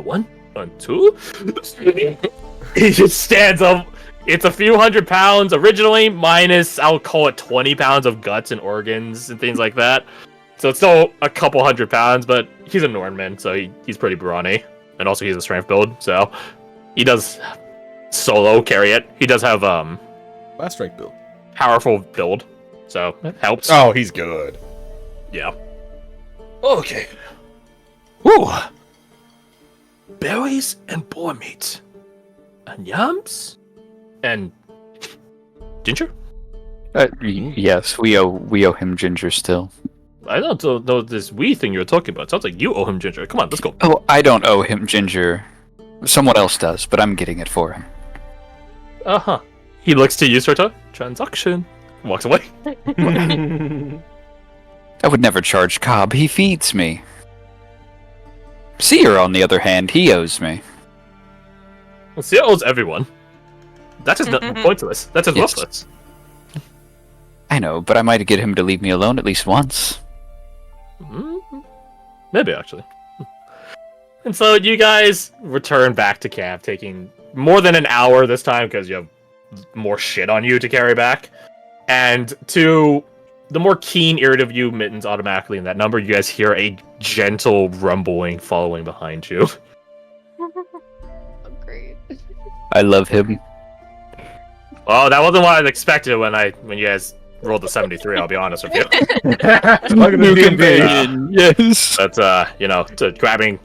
1 and 2. He just stands up. It's a few hundred pounds originally, minus, I'll call it 20 pounds of guts and organs and things like that. So it's still a couple hundred pounds, but he's a Nornman, so he's pretty brawny. And also he's a strength build, so he does solo carry it. He does have Last strength build. powerful build, so it helps. Oh, he's good. Yeah. Okay. Whew. Berries and boar meat. And yams. And ginger? Yes, we owe him ginger still. I don't know this we thing you're talking about. It sounds like you owe him ginger. Come on, let's go. Oh, I don't owe him ginger. Someone else does, but I'm getting it for him. Uh-huh. He looks to you, sort of. Transaction. Walks away. I would never charge Cobb. He feeds me. Seer, on the other hand, he owes me. Well, Sia owes everyone. That's just pointless. That's just Yes. worthless. I know, but I might get him to leave me alone at least once. Maybe, actually. And so you guys return back to camp, taking more than an hour this time because you have more shit on you to carry back. And to the more keen ear of you, Mittens, automatically in that number, you guys hear a gentle rumbling following behind you. Oh, great. I love him. Oh, that wasn't what I expected when you guys rolled the 73, I'll be honest with you. New companion, yes. That's, grabbing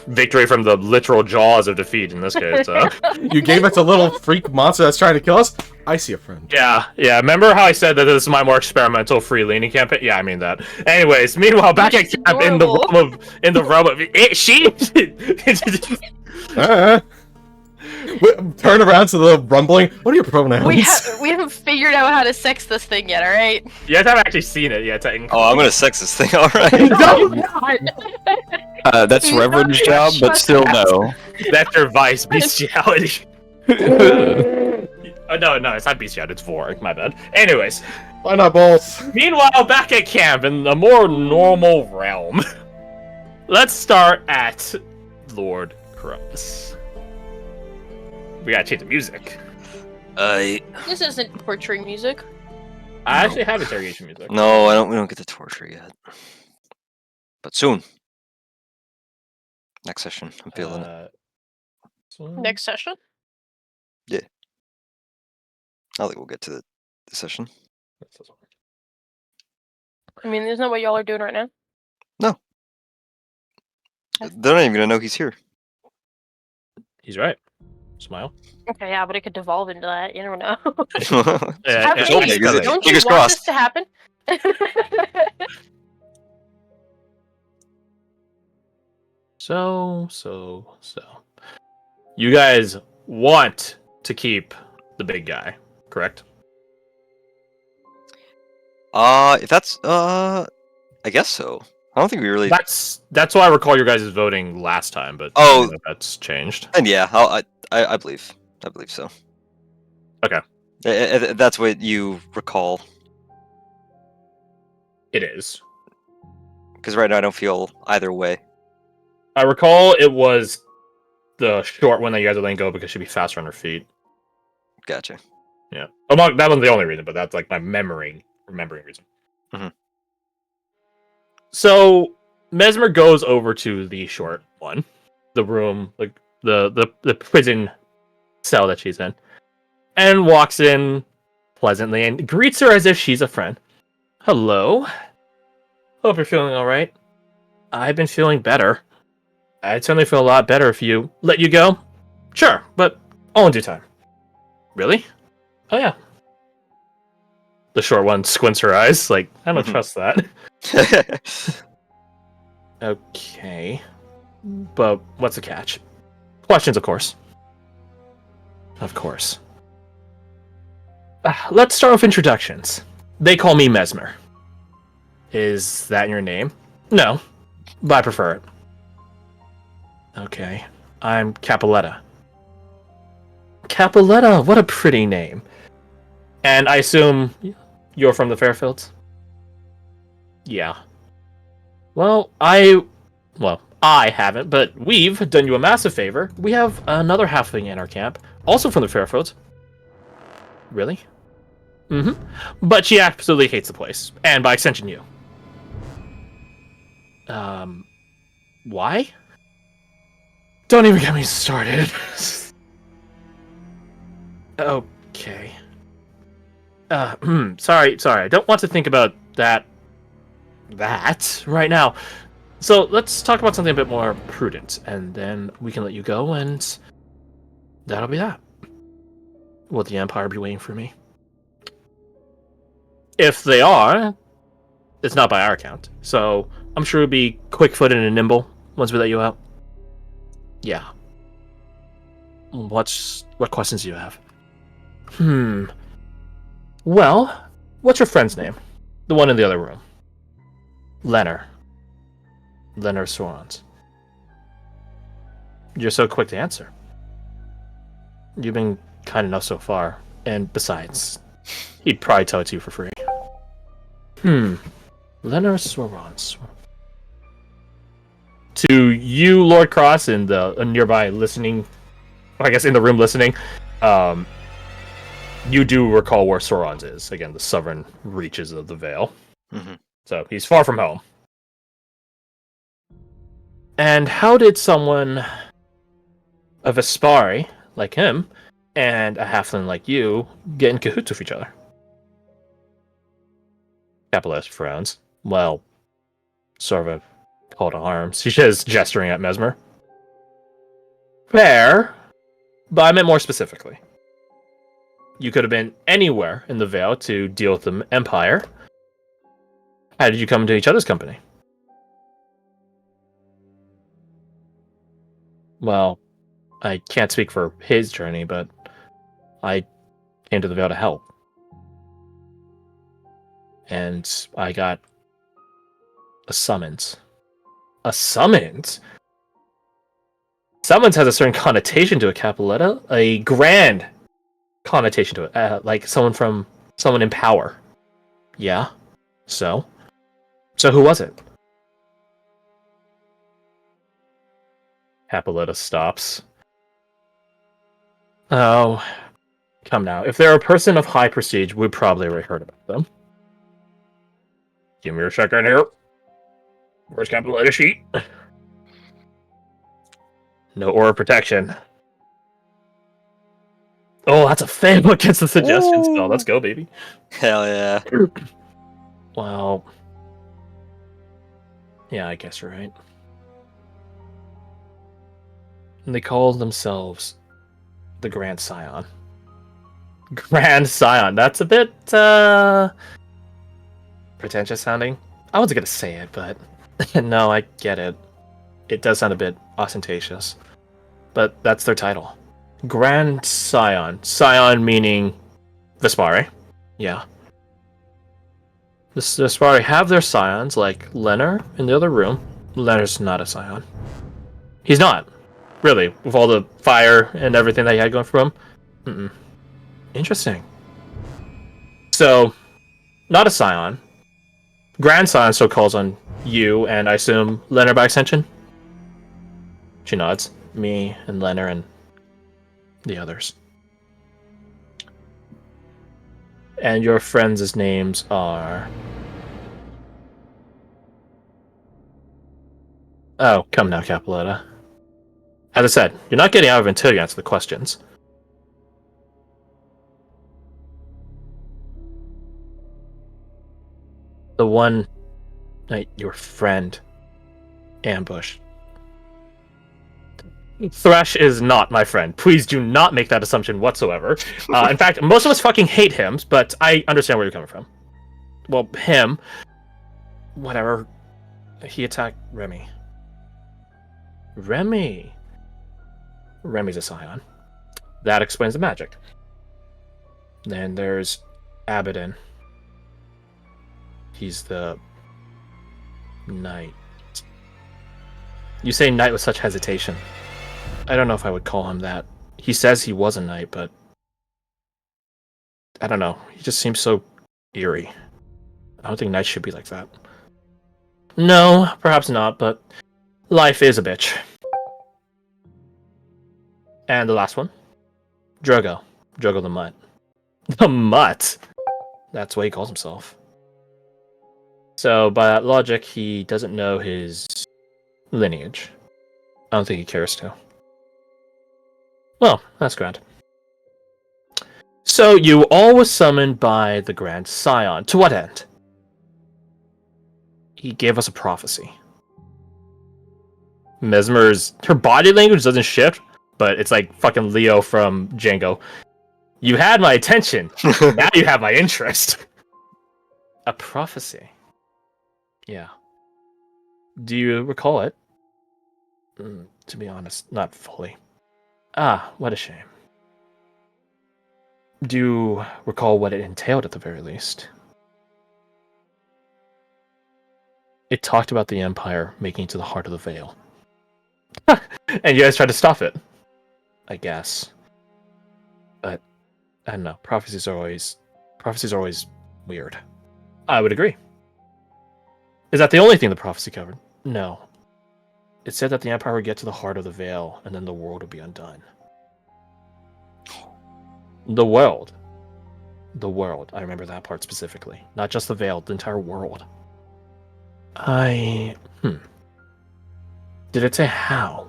victory from the literal jaws of defeat in this case. You gave us a little freak monster that's trying to kill us? I see a friend. Yeah. Remember how I said that this is my more experimental free leaning campaign? Yeah, I mean that. Anyways, meanwhile, back at camp in the realm of she. Turn around to the rumbling. What are your pronouns? We haven't figured out how to sex this thing yet, alright? You guys haven't actually seen it yet. Technically. Oh, I'm gonna sex this thing, alright. That's Reverend's job, but still no. That's your vice, bestiality. Oh, no, it's not bestiality. It's Vorik. My bad. Anyways, Why not both? meanwhile, back at camp in a more normal realm. Let's start at Lord Crux. We gotta change the music. This isn't torturing music. I actually have interrogation music. No, we don't get to torture yet. But soon. Next session. I'm feeling it. Next session? I think we'll get to the session. I mean, isn't that what y'all are doing right now? They're not even gonna know he's here. He's right. Smile. Okay, yeah, but it could devolve into that. You never know. Yeah, okay, Don't you fingers want crossed. this to happen? So. You guys want to keep the big guy, correct? If that's I guess so. I don't think we really. That's why I recall your guys' voting last time, but Oh. I think that's changed. And yeah, I believe so. Okay. That's what you recall. It is. Because right now I don't feel either way. I recall it was the short one that you guys are letting go because she'd be faster on her feet. Gotcha. Yeah. Well, that wasn't the only reason, but that's like my remembering reason. Mhm. So Mesmer goes over to the short one, the room, like the prison cell that she's in, and walks in pleasantly and greets her as if she's a friend. Hello. Hope you're feeling all right. I've been feeling better. I'd certainly feel a lot better if you let you go. Sure, but all in due time. Really? Oh yeah. The short one squints her eyes, like, I don't trust that. Okay. But what's the catch? Questions, of course. Of course. Let's start with introductions. They call me Mesmer. Is that your name? No, but I prefer it. Okay. I'm Capoletta. Capoletta, what a pretty name. And I assume you're from the Fairfields? Yeah. Well, I haven't, but we've done you a massive favor. We have another halfling in our camp, also from the Fairfields. Really? Mm-hmm. But she absolutely hates the place, and by extension, you. Why? Don't even get me started. Okay. Sorry. I don't want to think about that right now. So let's talk about something a bit more prudent, and then we can let you go, and that'll be that. Will the Empire be waiting for me? If they are, it's not by our account, so I'm sure it'll be quick-footed and nimble once we let you out. Yeah. What questions do you have? Well, what's your friend's name? The one in the other room. Leonard Sorons. You're so quick to answer. You've been kind enough so far, and besides, he'd probably tell it to you for free. Leonard Sorons. To you, Lord Cross, in the nearby listening, I guess in the room listening, you do recall where Sorons is. Again, the southern reaches of the Vale. Mm-hmm. So he's far from home. And how did someone of Vespari, like him, and a halfling like you get in cahoots with each other? Capitalist frowns. Well, sort of a call to arms. She's just gesturing at Mesmer. Fair, but I meant more specifically. You could have been anywhere in the Vale to deal with the Empire. How did you come into each other's company? Well, I can't speak for his journey, but I came to the Vale to help. And I got a summons. A summons? Summons has a certain connotation to it, Capuletta. A grand connotation to it. Like someone in power. Yeah? So who was it? Capuletta stops. Oh, come now. If they're a person of high prestige, we've probably already heard about them. Give me a second here. Where's Capuletta sheet? No aura protection. Oh, that's a fail against the suggestion spell. Let's go, baby. Hell yeah. Well, yeah, I guess you're right. And they call themselves the Grand Scion. Grand Scion. That's a bit pretentious sounding. I wasn't gonna say it, but no, I get it. It does sound a bit ostentatious. But that's their title. Grand Scion. Scion meaning Vespari. Yeah. The Vespari have their scions, like Leonard in the other room. Leonard's not a scion. He's not. Really, with all the fire and everything that he had going for him. Interesting. So, not a scion. Grand Scion still calls on you, and I assume Leonard by extension? She nods. Me and Leonard and the others. And your friends' names are... Oh, come now, Capuletta. As I said, you're not getting out of it until you answer the questions. The one night your friend ambushed. Thresh is not my friend. Please do not make that assumption whatsoever. In fact, most of us fucking hate him, but I understand where you're coming from. Well, him... Whatever. He attacked Remy. Remy's a scion. That explains the magic. Then there's Abaddon. He's the knight. You say knight with such hesitation. I don't know if I would call him that. He says he was a knight, but I don't know. He just seems so eerie. I don't think knights should be like that. No, perhaps not, but Life is a bitch. And the last one. Drogo. Drogo the Mutt. The Mutt? That's what he calls himself. So, by that logic, he doesn't know his lineage. I don't think he cares to. Well, that's grand. So, you all were summoned by the Grand Scion. To what end? He gave us a prophecy. Mesmer's... Her body language doesn't shift, but it's like fucking Leo from Django. You had my attention. Now you have my interest. A prophecy. Yeah. Do you recall it? To be honest, not fully. Ah, what a shame. Do you recall what it entailed at the very least? It talked about the Empire making it to the heart of the Veil. And you guys tried to stop it. I guess. But, I don't know. Prophecies are always weird. I would agree. Is that the only thing the prophecy covered? No. It said that the Empire would get to the heart of the Veil, and then the world would be undone. The world. The world. I remember that part specifically. Not just the Veil, the entire world. Did it say how?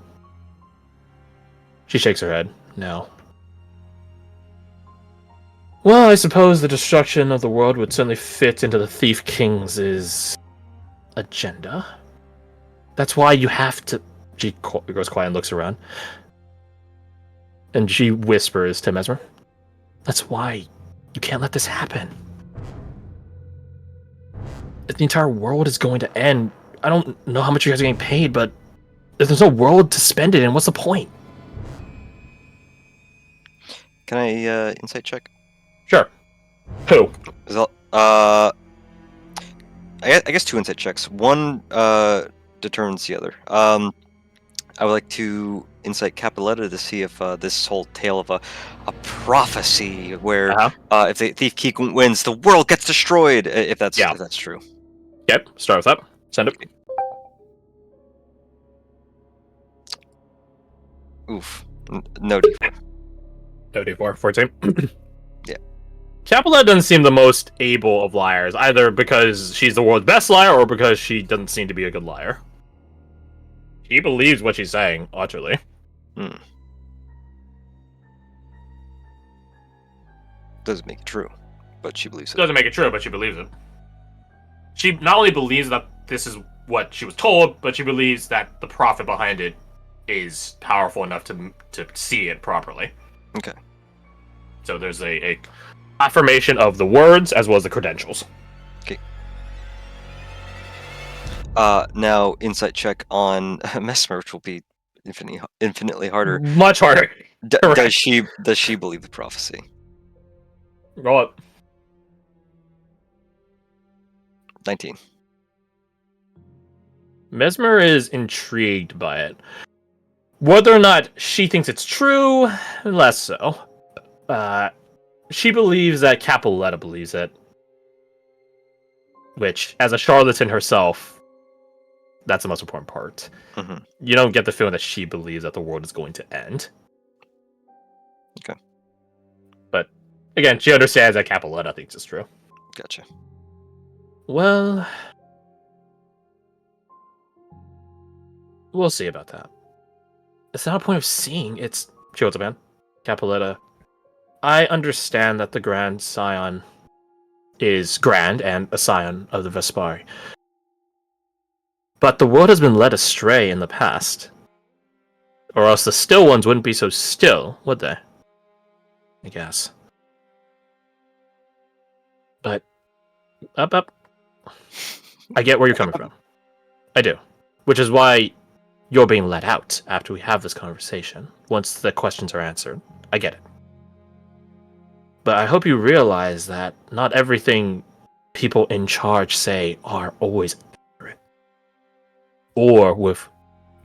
She shakes her head. No. Well, I suppose the destruction of the world would certainly fit into the Thief King's agenda. That's why you have to... She goes quiet and looks around. And she whispers to Mesmer. That's why you can't let this happen. If the entire world is going to end, I don't know how much you guys are getting paid, but if there's no world to spend it in, what's the point? Can I insight check? Sure. Who? Is that, I guess 2 insight checks. One determines the other. I would like to insight Capuletta to see if this whole tale of a prophecy where if the Thief King wins, the world gets destroyed. If that's true. Yep. Start with that. Send it. Oof. No D4. No D4. 14. Yeah. Capuletta doesn't seem the most able of liars, either because she's the world's best liar or because she doesn't seem to be a good liar. She believes what she's saying, utterly. Doesn't make it true, but she believes it. Doesn't make it true, but she believes it. She not only believes that this is what she was told, but she believes that the prophet behind it is powerful enough to see it properly. Okay. So there's a affirmation of the words as well as the credentials. Okay. Now insight check on Mesmer, which will be infinitely harder. Much harder. Does she believe the prophecy? Roll up. 19. Mesmer is intrigued by it. Whether or not she thinks it's true, less so. She believes that Capuletta believes it. Which, as a charlatan herself, that's the most important part. Mm-hmm. You don't get the feeling that she believes that the world is going to end. Okay. But, again, she understands that Capuletta thinks it's true. Gotcha. Well... we'll see about that. It's not a point of seeing, it's... She holds a man. Capuletta. I understand that the Grand Scion is grand and a scion of the Vespari. But the world has been led astray in the past. Or else the still ones wouldn't be so still, would they? I guess. But... Up. I get where you're coming from. I do. Which is why you're being let out after we have this conversation. Once the questions are answered. I get it. But I hope you realize that not everything people in charge say are always accurate. Or with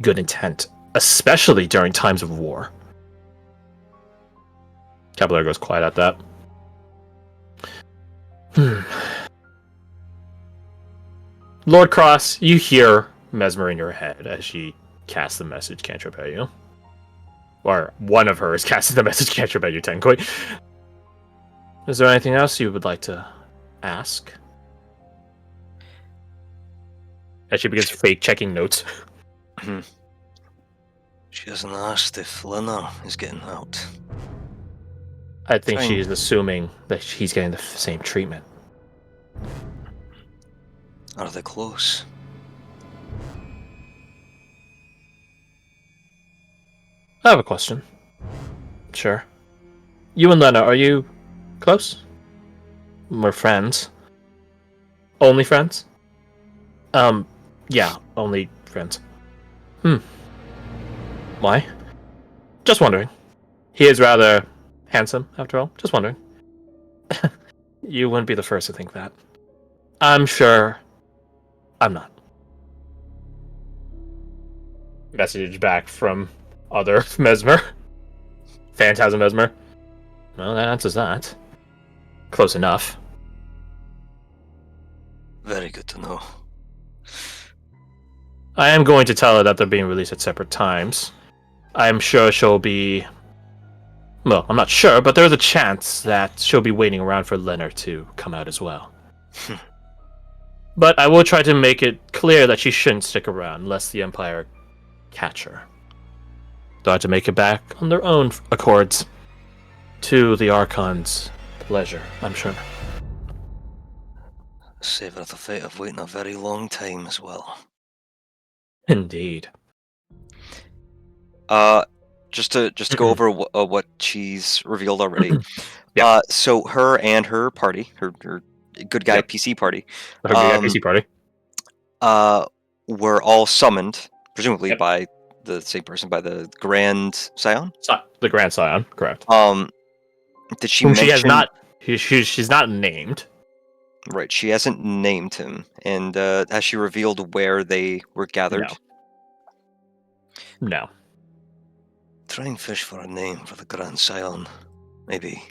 good intent. Especially during times of war. Capuletta goes quiet at that. Lord Cross, you hear Mesmer in your head as she cast the message cantrip at you. Or one of her is casting the message cantrip at you, technically. Is there anything else you would like to ask? As she begins fake checking notes. She hasn't asked if Lena is getting out. I think Fine. she's assuming that he's getting the same treatment. Are they close? I have a question. Sure. You and Lena, are you close? We're friends. Only friends? Yeah, only friends. Why? Just wondering. He is rather handsome, after all. Just wondering. You wouldn't be the first to think that. I'm sure I'm not. Message back from other Mesmer. Phantasm Mesmer. Well, that answers that. Close enough. Very good to know. I am going to tell her that they're being released at separate times. I'm sure she'll be... Well, I'm not sure, but there's a chance that she'll be waiting around for Leonard to come out as well. But I will try to make it clear that she shouldn't stick around, lest the Empire catch her. They'll have to make it back on their own accords. To the Archon's pleasure, I'm sure. Savour of the fate of waiting a very long time as well. Indeed. Just to go over what she's revealed already. Yeah. So her and her party, her good guy Yep. PC party, The PC party. were all summoned, presumably Yep. by the same person, by the Grand Scion. The Grand Scion, correct. Did she Whom mention? she has not. She's not named. Right, she hasn't named him, and has she revealed where they were gathered? No. Try and fish for a name for the Grand Scion. Maybe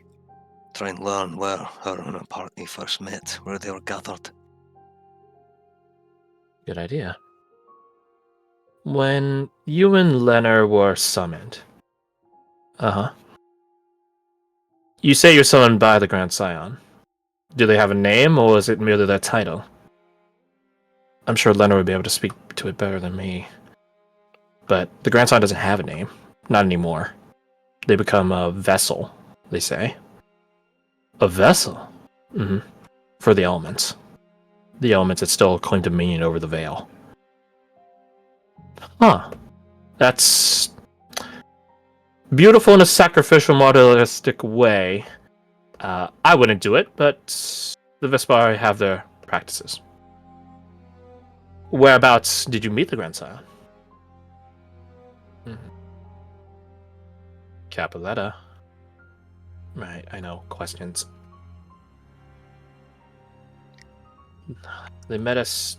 try and learn where her and her party first met, where they were gathered. Good idea. When you and Leonard were summoned. You say you're summoned by the Grand Scion. Do they have a name, or is it merely their title? I'm sure Leonard would be able to speak to it better than me. But the Grand Scion doesn't have a name. Not anymore. They become a vessel, they say. A vessel? Mm-hmm. For the elements. The elements that still claim dominion over the Veil. Huh. That's beautiful in a sacrificial, moralistic way. I wouldn't do it, but the Vespari have their practices. Whereabouts did you meet the Grand Scion? Capoletta. Right, I know. Questions. They met us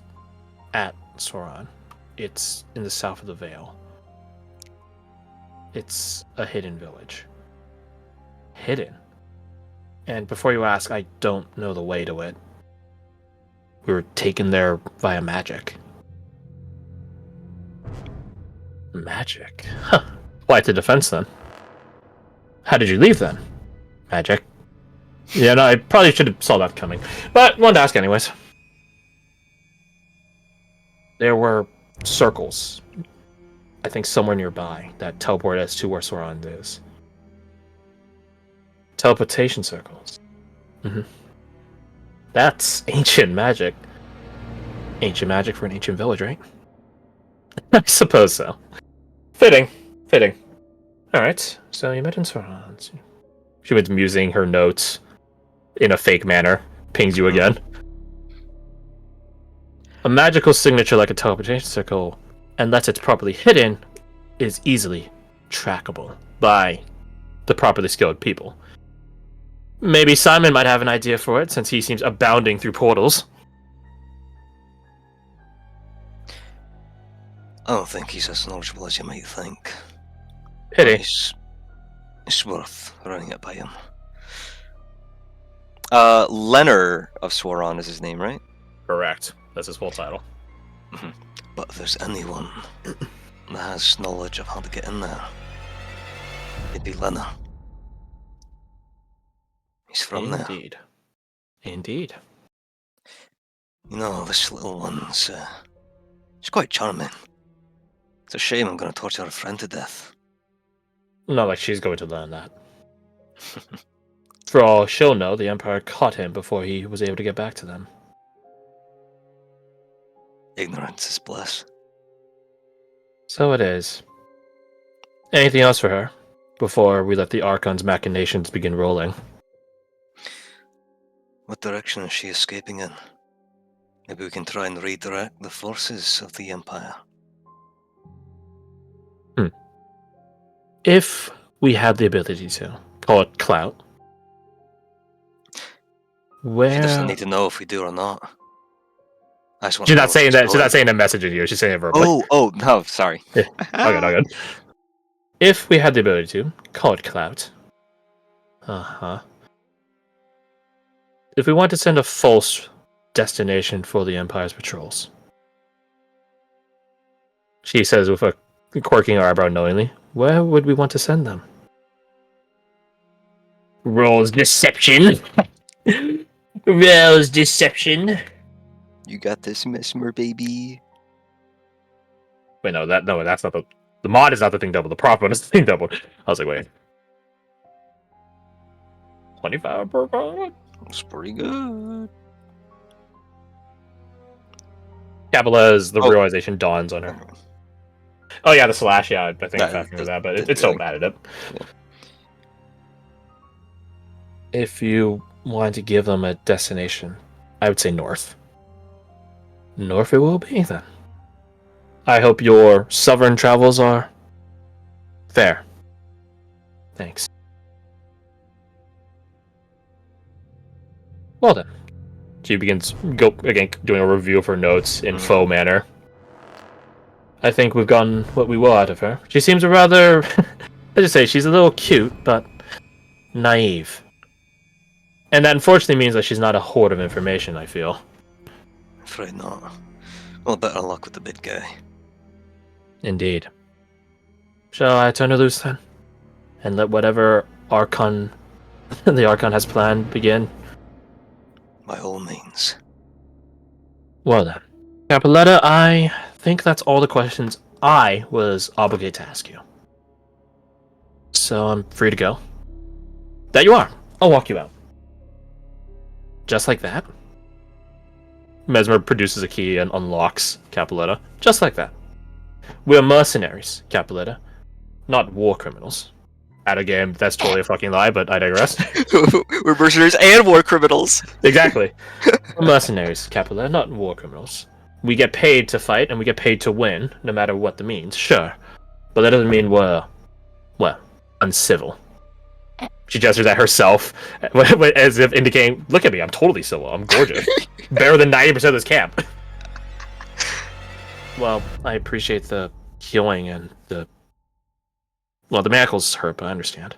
at Sauron. It's in the south of the Vale. It's a hidden village. Hidden? And before you ask, I don't know the way to it. We were taken there via magic. Magic? Huh. Quite the defense then. How did you leave then? Magic. Yeah, no, I probably should have saw that coming. But wanted to ask anyways. There were circles, I think somewhere nearby, that teleport us to where Sauron is. Teleportation circles. Mm-hmm. That's ancient magic. Ancient magic for an ancient village, right? I suppose so. Fitting. Alright, so you met in Sauron. She was musing her notes in a fake manner. Pings you again. A magical signature like a teleportation circle, unless it's properly hidden, is easily trackable by the properly skilled people. Maybe Simon might have an idea for it, since he seems abounding through portals. I don't think he's as knowledgeable as you might think. Pity. It's worth running it by him. Leonard of Sauron is his name, right? Correct. That's his full title. But if there's anyone has knowledge of how to get in there. It'd be Lena. He's from there. Indeed. Indeed. You know, this little one's, she's quite charming. It's a shame I'm going to torture her friend to death. Not like she's going to learn that. For all she'll know, the Empire caught him before he was able to get back to them. Ignorance is bliss. So it is. Anything else for her before we let the Archon's machinations begin rolling? What direction is she escaping in? Maybe we can try and redirect the forces of the Empire. If we had the ability to call it clout, where She doesn't need to know if we do or not. I just want she's to not know saying what's that. She's going. not saying a message to you. She's saying it verbally. Oh, no, sorry. Okay, no good. If we had the ability to call it clout, if we want to send a false destination for the Empire's patrols, she says with a quirking her eyebrow knowingly, where would we want to send them? Rolls deception. Rolls deception. You got this, Mesmer, baby. Wait, that's not the mod is not the thing double. The prop one is the thing double. I was like, wait. 25 per mod? That's pretty good. Cabala's the Oh. realization dawns on her. Oh yeah, the slash, yeah, I think No, I'm factoring with that, but didn't it's do so it. bad at it. Yeah. If you wanted to give them a destination, I would say north. North it will be, then. I hope your sovereign travels are fair. Thanks. Well then. She begins doing a review of her notes in faux manner. I think we've gotten what we will out of her. She seems a rather, let's just say, she's a little cute, but naive. And that unfortunately means that she's not a hoard of information, I feel. Afraid not. Well, better luck with the big guy. Indeed. Shall I turn her loose then? And let whatever Archon the Archon has planned begin? By all means. Well then. Capoletta, I think that's all the questions I was obligated to ask you. So I'm free to go. That you are. I'll walk you out. Just like that. Mesmer produces a key and unlocks Capoletta. Just like that. We're mercenaries, Capoletta. Not war criminals. At a game, that's totally a fucking lie, but I digress. We're mercenaries and war criminals. Exactly. We're mercenaries, Capoletta, not war criminals. We get paid to fight, and we get paid to win, no matter what the means, sure. But that doesn't mean we're, well, uncivil. She gestures at herself, as if indicating, look at me, I'm totally civil, I'm gorgeous. Better than 90% of this camp. Well, I appreciate the healing and the... Well, the manacles hurt, but I understand.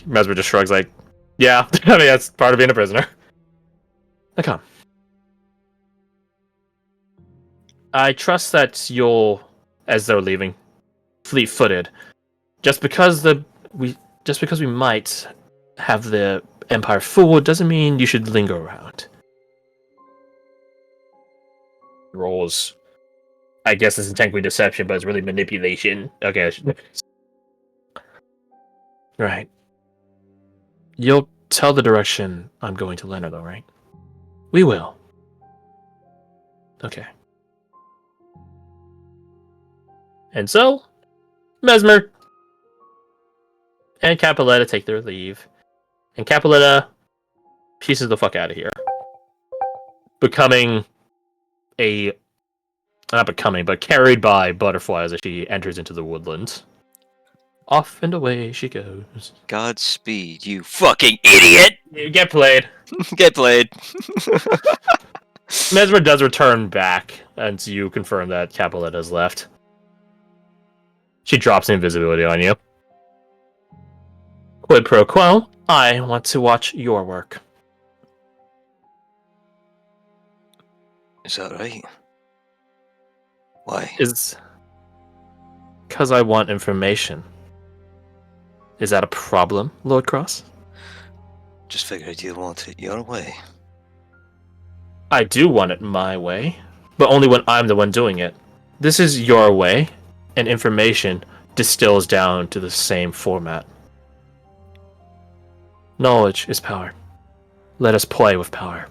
Mesmer just shrugs like, yeah, I mean, that's part of being a prisoner. Now come. I trust that you'll, as they're leaving, fleet-footed. Just because we might have the Empire fooled doesn't mean you should linger around. Rolls. I guess this is technically deception, but it's really manipulation. Okay. Right. You'll tell the direction I'm going to Leonard, though, right? We will. Okay. And so, Mesmer and Capoletta take their leave. And Capoletta pieces the fuck out of here. But carried by butterflies as she enters into the woodlands. Off and away she goes. Godspeed, you fucking idiot! You get played. Get played. Mesmer does return back, and you confirm that Capoletta has left. She drops invisibility on you. Quid pro quo, I want to watch your work. Is that right? Why? Is because I want information. Is that a problem, Lord Cross? Just figured you'd want it your way. I do want it my way, but only when I'm the one doing it. This is your way, and information distills down to the same format. Knowledge is power. Let us play with power.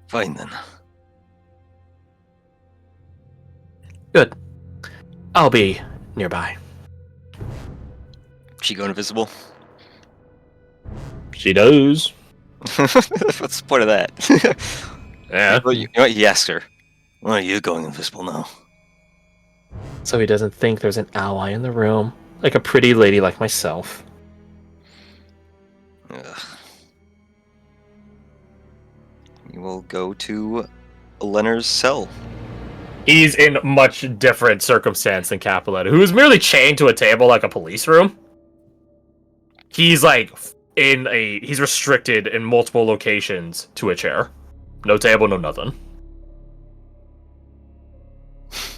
Fine then. Good. I'll be nearby. She go invisible? She does. What's the point of that? Yeah. You know what? He asks her, "Why are you going invisible now?" So he doesn't think there's an ally in the room, like a pretty lady like myself. Ugh. You will go to Leonard's cell. He's in much different circumstance than Capuletta, who is merely chained to a table like a police room. He's like he's restricted in multiple locations to a chair. No table, no nothing.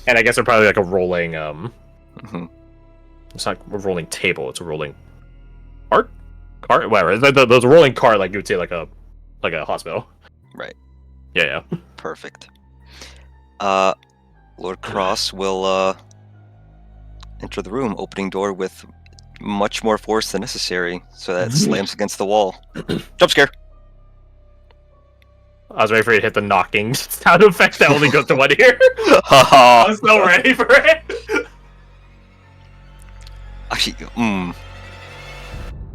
And I guess they're probably like a rolling It's not a rolling table, it's a rolling cart? Whatever. There's a rolling cart like you would say like a hospital. Right. Yeah. Perfect. Lord Cross will enter the room, opening door with much more force than necessary, so that it slams against the wall. Jump scare! I was ready for you to hit the knocking sound effect that only goes to one ear. I Haha! was so ready for it. Actually,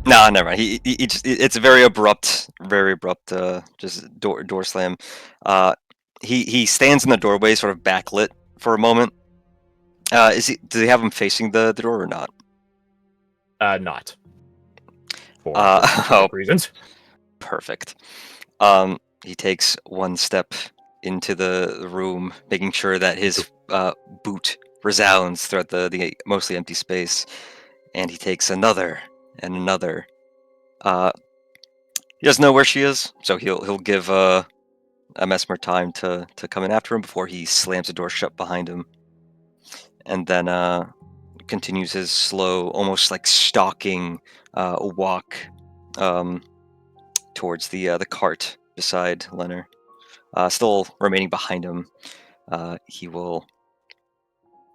No, never mind. He just, it's a very abrupt, just door slam. He stands in the doorway, sort of backlit for a moment. Do they have him facing the door or not? Not. For reasons. Perfect. He takes one step into the room, making sure that his boot resounds throughout the mostly empty space, and he takes another and another. He doesn't know where she is, so he'll give Mesmer time to come in after him before he slams the door shut behind him, and then continues his slow, almost like stalking walk towards the cart beside Leonard. Still remaining behind him, he will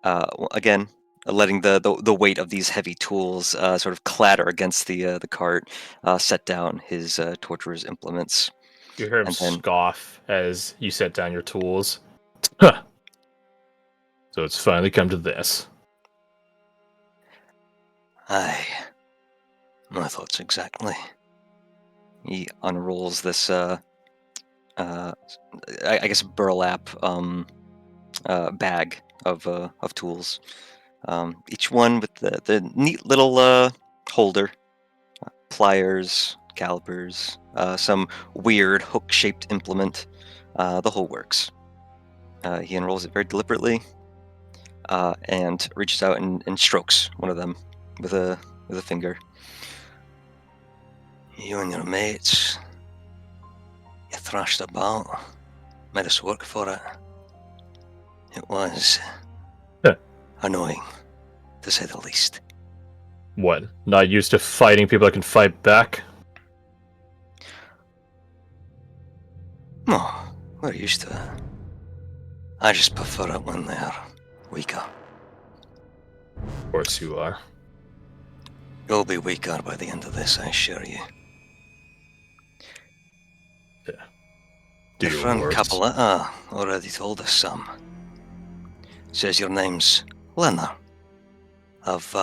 again letting the weight of these heavy tools sort of clatter against the cart, set down his torturer's implements. You hear him And then- scoff as you set down your tools. So it's finally come to this. Aye, my thoughts exactly. He unrolls this, I guess, burlap bag of tools. Each one with the neat little holder, pliers, calipers, some weird hook-shaped implement, the whole works. He unrolls it very deliberately and reaches out and strokes one of them with a finger. You and your mates, you thrashed about, made us work for it. It was annoying, to say the least. What? Not used to fighting people that can fight back? No, we're used to it. I just prefer it when they're weaker. Of course you are. You'll be weaker by the end of this, I assure you. Do Your your friend worst. Capuletta already told us some. Says your name's Lena. Of,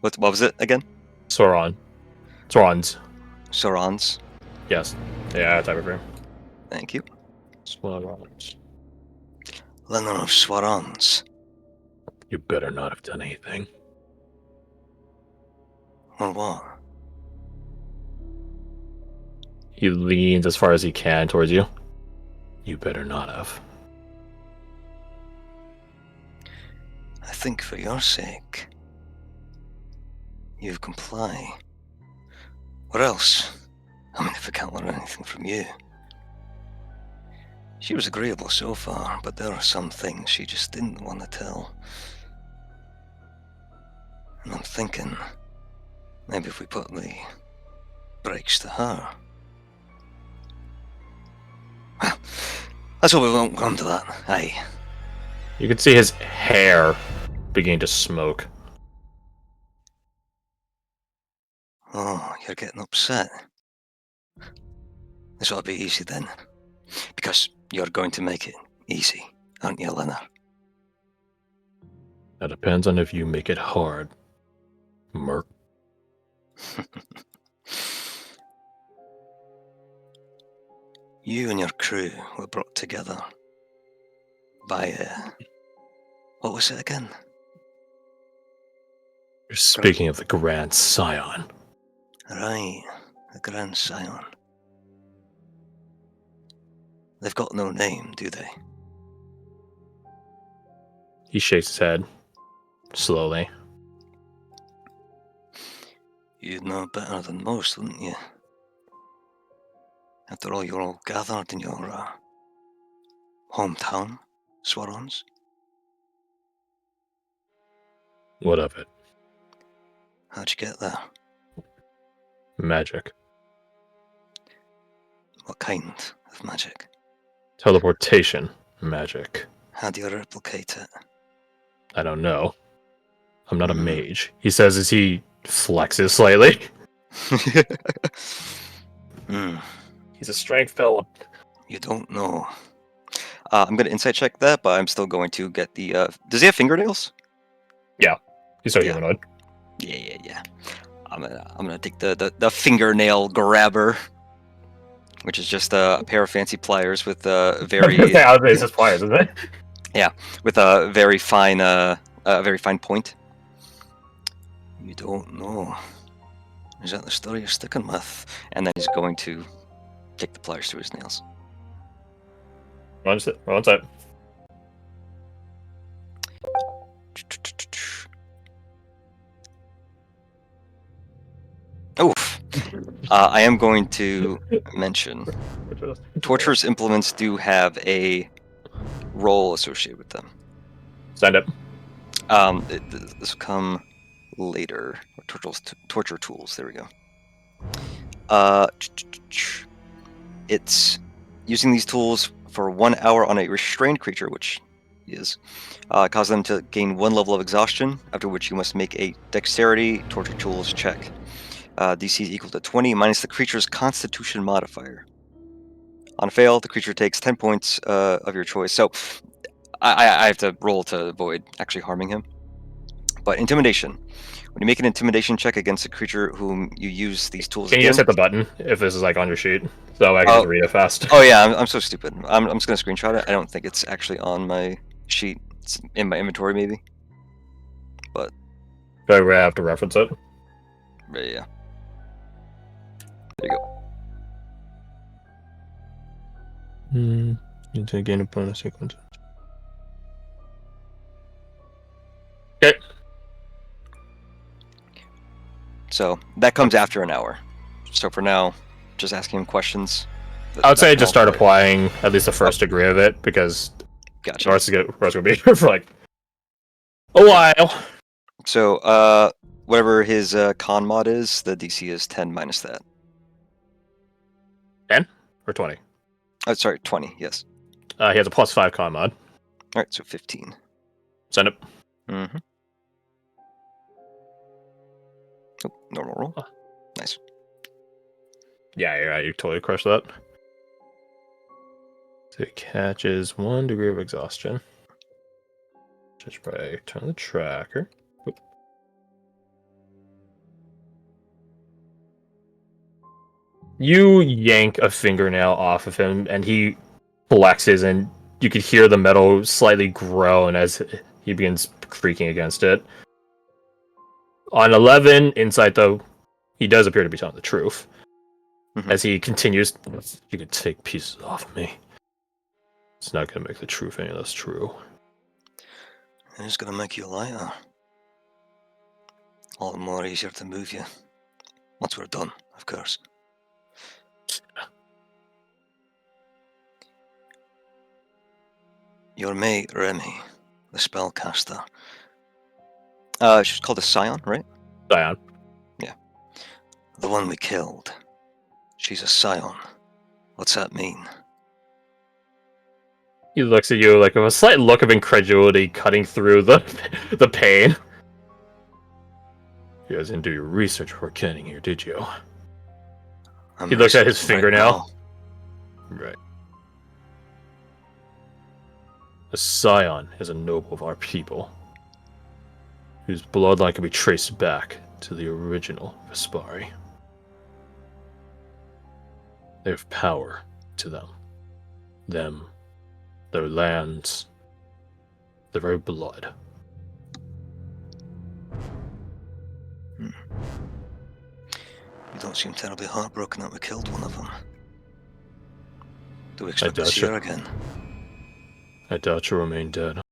what was it again? Sorons. Sorons. Yes. Yeah, type of room. Thank you. Sorons. Lena of Swarons. You better not have done anything. Or what? He leans as far as he can towards you. You better not have. I think for your sake, you comply. What else? I mean, if I can't learn anything from you. She was agreeable so far, but there are some things she just didn't want to tell. And I'm thinking, maybe if we put the brakes to her. Well, let's hope we won't come to that, aye. You can see his hair beginning to smoke. Oh, you're getting upset. This ought to be easy then. Because you're going to make it easy, aren't you, Leonard? That depends on if you make it hard. Merc. You and your crew were brought together by, what was it again? You're speaking of the Grand Scion. Right, the Grand Scion. They've got no name, do they? He shakes his head slowly. You'd know better than most, wouldn't you? After all, you're all gathered in your hometown, Swarons. What of it? How'd you get there? Magic. What kind of magic? Teleportation magic. How do you replicate it? I don't know. I'm not a mage. He says as he flexes slightly. He's a strength fellow. You don't know. I'm going to insight check that, but I'm still going to get the... does he have fingernails? He's so Yeah. humanoid. Yeah. I'm gonna take the fingernail grabber, which is just a pair of fancy pliers with very It's just pliers, isn't it? with a very fine point. You don't know. Is that the story you're sticking with? And then he's going to take the pliers through his nails. One side. Oof. I am going to mention torturous implements do have a role associated with them. Stand up. This will come later. Torture tools. There we go. It's using these tools for 1 hour on a restrained creature, which is cause them to gain 1 level of exhaustion. After which you must make a dexterity torture tools check. DC is equal to 20 minus the creature's Constitution modifier. On a fail, the creature takes 10 points of your choice. So I have to roll to avoid actually harming him. But intimidation. When you make an intimidation check against a creature whom you use these tools Can you again... just hit the button if this is like on your sheet? So I can just read it fast. Oh yeah, I'm so stupid. I'm just going to screenshot it. I don't think it's actually on my sheet. It's in my inventory maybe. But... I have to reference it. Yeah. There you go. You take gain a bonus sequence. Okay. So that comes after an hour. So for now, just asking him questions. I would say just start applying at least the first degree of it, because Gotcha. Ross will be here for like a while. So whatever his con mod is, the DC is 10 minus that. 10 or 20? Oh, sorry, 20. Yes. He has a +5 con mod. All right, so 15. Send it. Mm-hmm. Oh, normal roll. Nice. Yeah, you totally crushed that. So it catches 1 degree of exhaustion. Just by turn the tracker. Oop. You yank a fingernail off of him, and he flexes, and you could hear the metal slightly groan as he begins creaking against it. On 11 insight, though, he does appear to be telling the truth. Mm-hmm. As he continues, you can take pieces off of me. It's not going to make the truth any less true. And it's going to make you lighter. All the more easier to move you. Once we're done, of course. Your mate, Remy, the spellcaster. She's called a Scion, right? Scion. The one we killed. She's a Scion. What's that mean? He looks at you like with a slight look of incredulity cutting through the pain. You guys didn't do your research before getting here, did you? He looks at his fingernail. Right. The Scion is a noble of our people, whose bloodline can be traced back to the original Vespari. They have power to them. Them, their lands, their very blood. You don't seem terribly heartbroken that we killed one of them. Do we expect to see her again? I doubt she'll remain dead.